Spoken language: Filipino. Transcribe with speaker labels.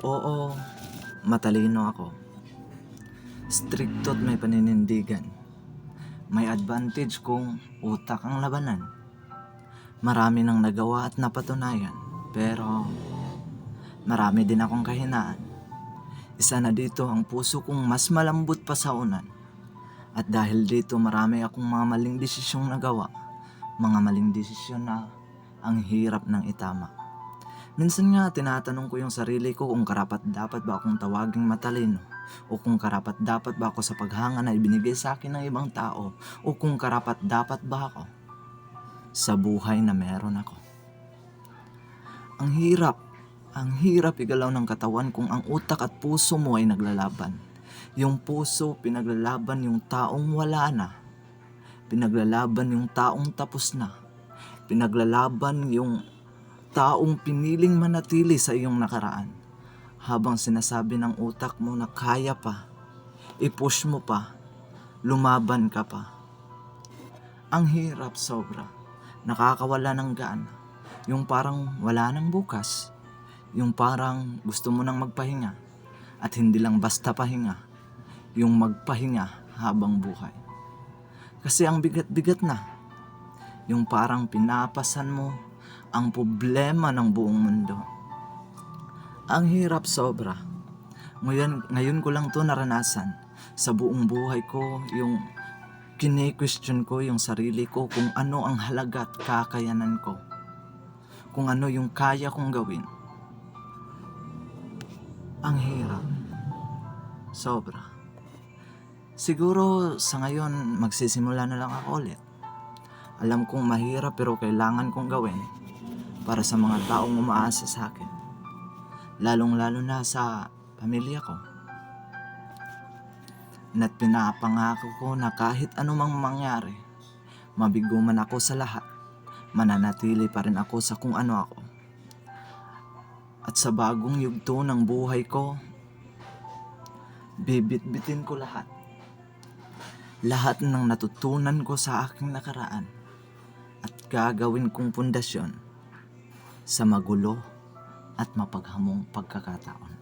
Speaker 1: Oo, matalino ako. Strikto at may paninindigan. May advantage kung utak ang labanan. Marami nang nagawa at napatunayan, pero marami din akong kahinaan. Isa na dito ang puso kong mas malambot pa sa unan. At dahil dito marami akong mga maling desisyong nagawa. Mga maling desisyon na ang hirap ng itama. Minsan nga tinatanong ko yung sarili ko kung karapat-dapat ba akong tawaging matalino o kung karapat-dapat ba ako sa paghanga na ibinigay sa akin ng ibang tao o kung karapat-dapat ba ako sa buhay na meron ako. Ang hirap igalaw ng katawan kung ang utak at puso mo ay naglalaban. Yung puso pinaglalaban yung taong wala na. Pinaglalaban yung taong tapos na. Pinaglalaban yung taong piniling manatili sa iyong nakaraan. Habang sinasabi ng utak mo na kaya pa, i-push mo pa, lumaban ka pa. Ang hirap sobra, nakakawala ng gana. Yung parang wala nang bukas. Yung parang gusto mo nang magpahinga. At hindi lang basta pahinga, yung magpahinga habang buhay. Kasi ang bigat-bigat na. Yung parang pinapasan mo ang problema ng buong mundo. Ang hirap sobra. Ngayon ko lang to naranasan. Sa buong buhay ko, yung kine-question ko yung sarili ko kung ano ang halaga at kakayanan ko. Kung ano yung kaya kong gawin. Ang hirap. Sobra. Siguro sa ngayon magsisimula na lang ako ulit. Alam kong mahirap pero kailangan kong gawin para sa mga taong umaasa sa akin. Lalong-lalo na sa pamilya ko. At pinapangako ko na kahit anumang mangyari, mabigo man ako sa lahat, mananatili pa rin ako sa kung ano ako. At sa bagong yugto ng buhay ko, bibit-bitin ko lahat. Lahat ng natutunan ko sa aking nakaraan at gagawin kong pundasyon sa magulo at mapaghamong pagkakataon.